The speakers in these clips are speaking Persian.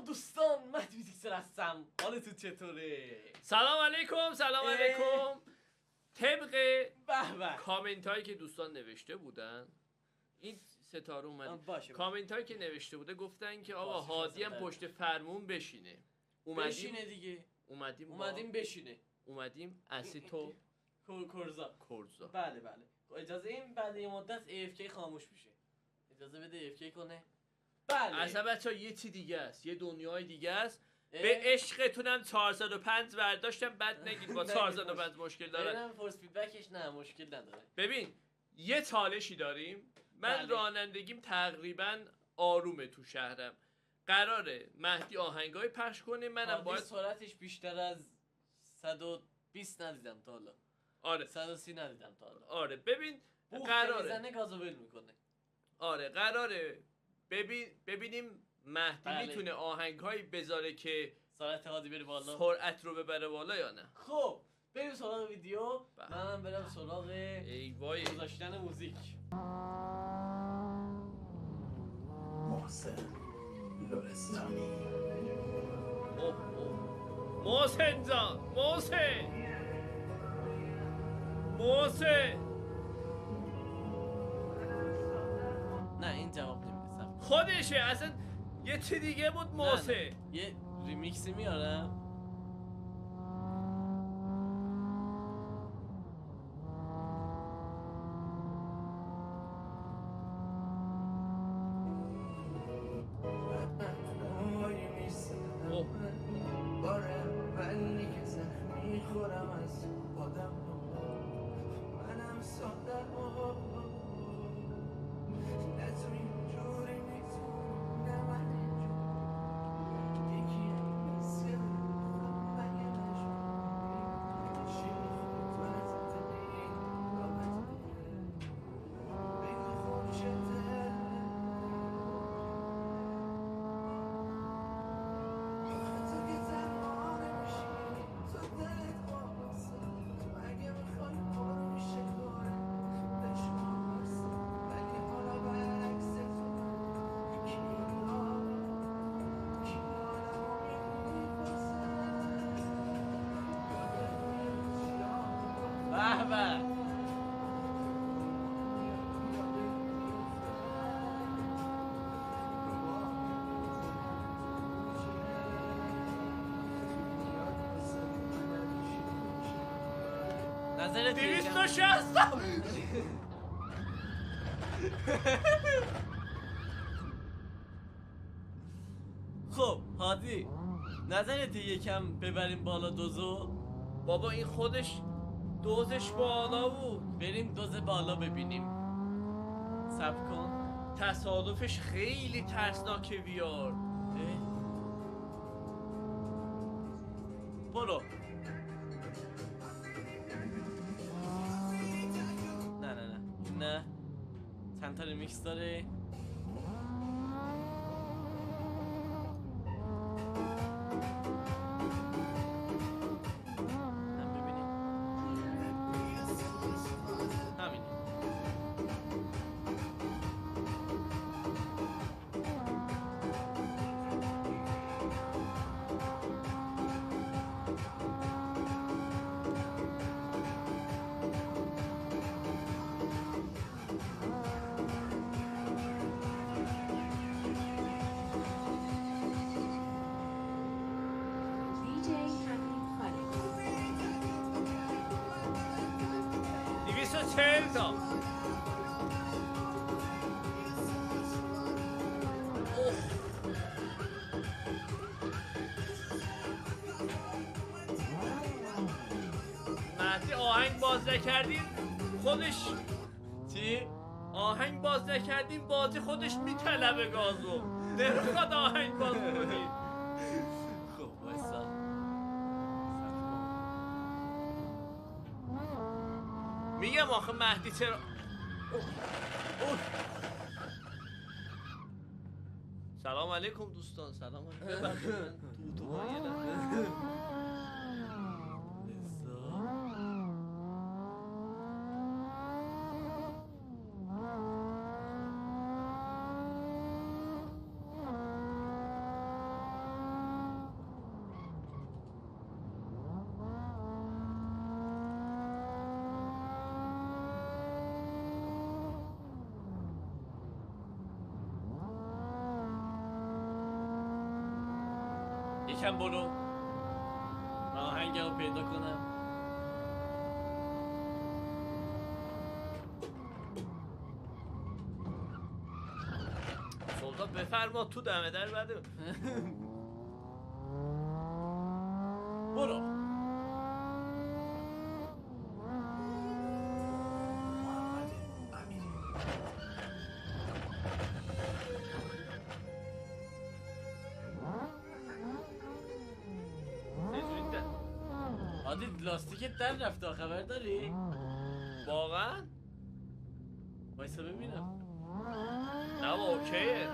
سلام دوستان، مهدی بیزیکسر هستم. حالتون چطوره؟ سلام علیکم. سلام علیکم. طبق به کامنت هایی که دوستان نوشته بودن، این ستاره اومد. کامنت هایی که نوشته بوده گفتن که آقا هادی هم پشت فرمون بشینه. بشینه دیگه. اومدیم بشینه. اومدیم اسیتو کورزا. بله. اجازه این بعد یه مدت AFK خاموش میشه. اجازه بده AFK کنه. بله. اصلا بچه‌ها یه چی دیگه است، یه دنیای دیگه است. به عشقتونم 405 برداشتم، بد نگید با 405 مشکل داره. ببینم فورس فیدبکش نه مشکل نداره. ببین یه چالشی داریم. من رانندگیم تقریبا آرومه تو شهرم. قراره مهدی آهنگای پخش کنه، منم باید سرعتش بیشتر از 120 ندیدم تا حالا. آره 130 ندیدم تا حالا. آره ببین قراره میزنه گازو ول میکنه. آره قراره ببینیم مهدی میتونه آهنگهایی بذاره که سرعت هادی بره بالا، سرعت رو ببره بالا یا نه. خب بریم سراغ ویدیو. منم برم سراغ گذاشتن موزیک. محسن لرستانی. محسن جان، محسن نه این جواب نمیده. خودشه اصلا یه چی دیگه بود. محسن یه ریمیکسی میارم. نظرت 260. خب هادی نظرت یکم ببریم بالا دوزو؟ بابا این خودش دوزش بالا بود. بریم دوز بالا ببینیم. صبر کن. تصادفش خیلی ترسناکه ویار. برو. نه چند تا ریمیکس داره. مهدی آهنگ باز نکردیم خودش چی؟ آهنگ باز نکردیم بازی خودش میطلبه گازو. نمیخواد آهنگ باز کنیم. خب وایسا میگم آخه مهدی چرا سلام علیکم دوستان. سلام علیکم. تو یکم برو. من آهنگم رو پیدا کنم. سلطان بفرما تو دمه در بده. برو. محمد امیری. عادی لاستیکت در رفته خبر داری؟ واقعا؟ وایسا ببینم. نه با اوکیه.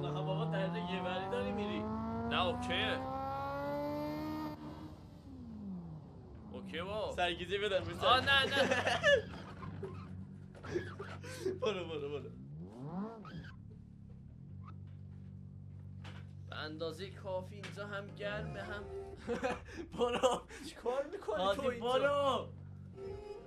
نه بابا در یه وری داری میری. نه اوکیه. اوکی با سرگیزی بدم بسر. آه نه نه. برو. به اندازه کافی اینجا هم گرمه هم. برو. چیکار میکنی تو عادی اینجا؟ برو.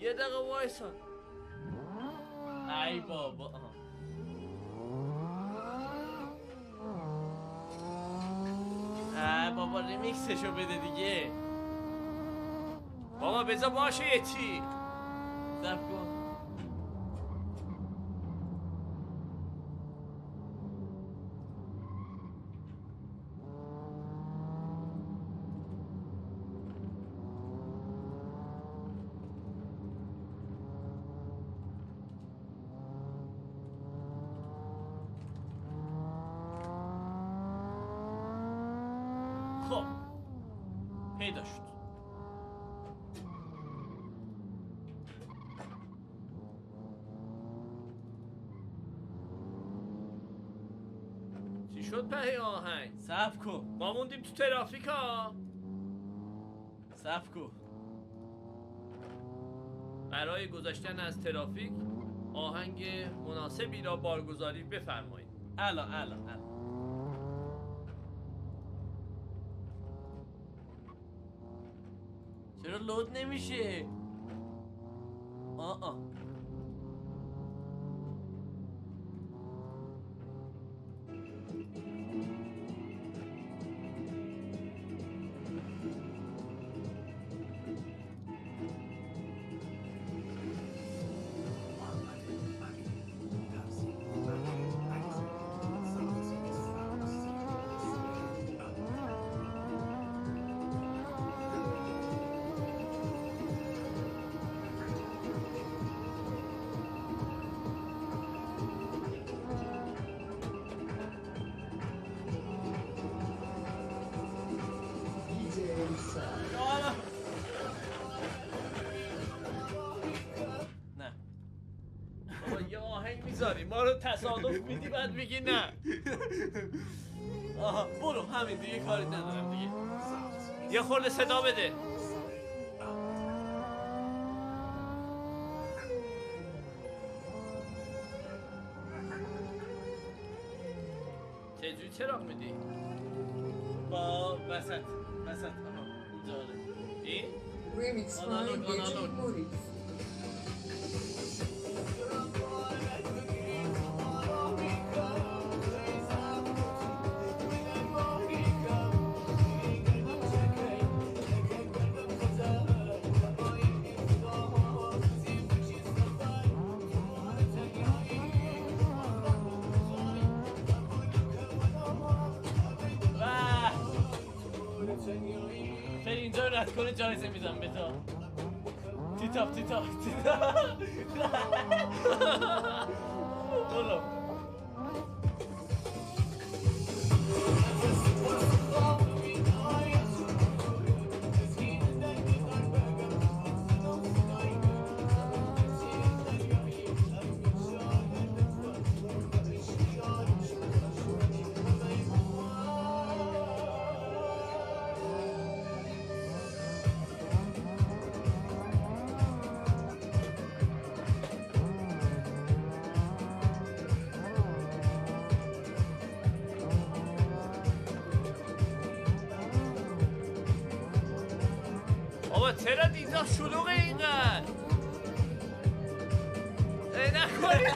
یه دقیقه وایسا. ای بابا. بابا ریمیکسشو بده دیگه. بابا بذار باشه یه چی. صبر کن. خب پیدا شد. چی شد به آهنگ؟ صبر کن. ما موندیم تو ترافیک ها. صبر کن. برای گذشتن از ترافیک آهنگ مناسبی را بارگذاری بفرمایید. الان چرا لود نمیشه؟ آه نه. بابا یه آهنگ میذاری ما رو تصادف میدی بعد میگی نه. آها برو همین دیگه کاری ندارم دیگه. یه خورده صدا بده. چجوری چراغ میدی؟ با وسط آها اینجا آره. این؟ Remix by Analog. DJ Morris. فری اینجا رو رد کنه جایزه میدم به تو. تیتاپ برو. بابا چرا اینجا شلوغه اینقدر؟ نکنید.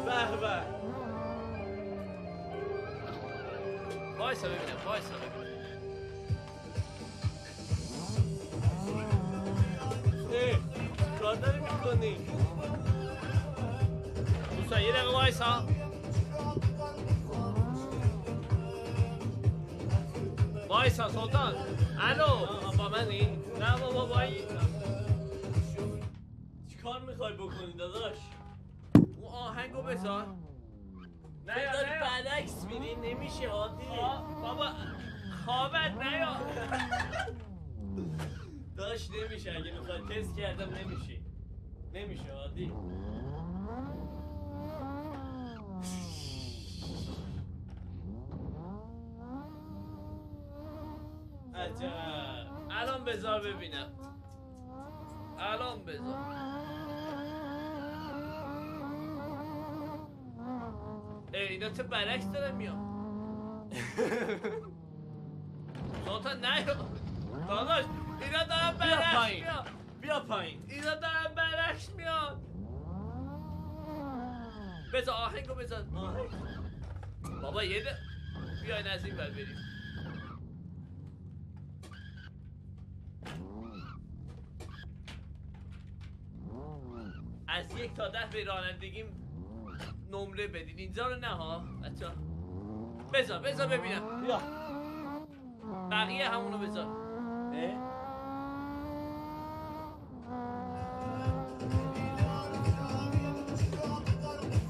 به به. وایسا ببینم کار داری میکنی؟ دوستان یه دقیقه وایسا سلطان الو با منی؟ نه بابا با این چی کار میخوای بکنی داداش؟ اون آهنگو بذار نه یا داری نه یا برعکس میری نمیشه عادی بابا خوابت نه یا داش نمیشه اگه میخوای تست کردم نمیشه عادی عجب الان بذار ببینم الان بذار اینا چه برعکس داره میاد سلطان نه یا داداش اینا دارن برعکس پایین. میاد بیا پایین اینا دارن برعکس میاد بذار آهنگو بذار بابا یه ده بیاین از این ور بریم از 1 تا 10 به رانندگیم نمره بدین اینجا رو نه ها بچه‌ها بذار ببینم بیا بقیه همونو بذار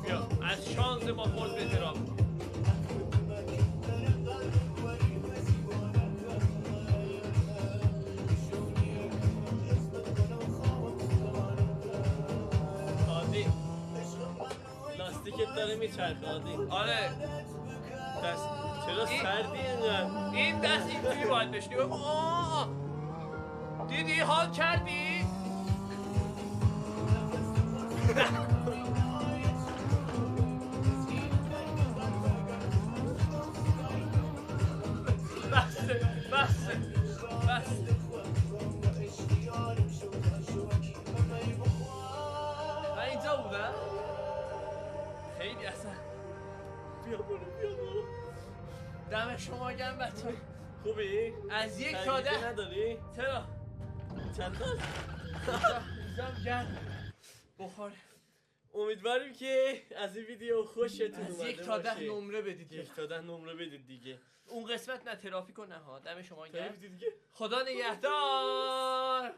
بیا از شانس ما خود به ترام عادی لاستیکت داره میچرخه عادی آره دست چرا این- سردی اینقدر این دست اینجوری باید بشنی دیدی حال کردی بسه من اینجا بودم خیلی اصلا بیا برو دم شما گرم بچه خوبی؟ از 1 تا 10 نداری؟ چرا چند تا؟ اینجا گرم بخوره امیدواریم که از این ویدیو خوشتون از اومده 1 تا 10 باشه. نمره بدید 1 تا 10 نمره بدید دیگه اون قسمت نه ترافیک و نه ها دم شما گرم دیگه خدا نگهدار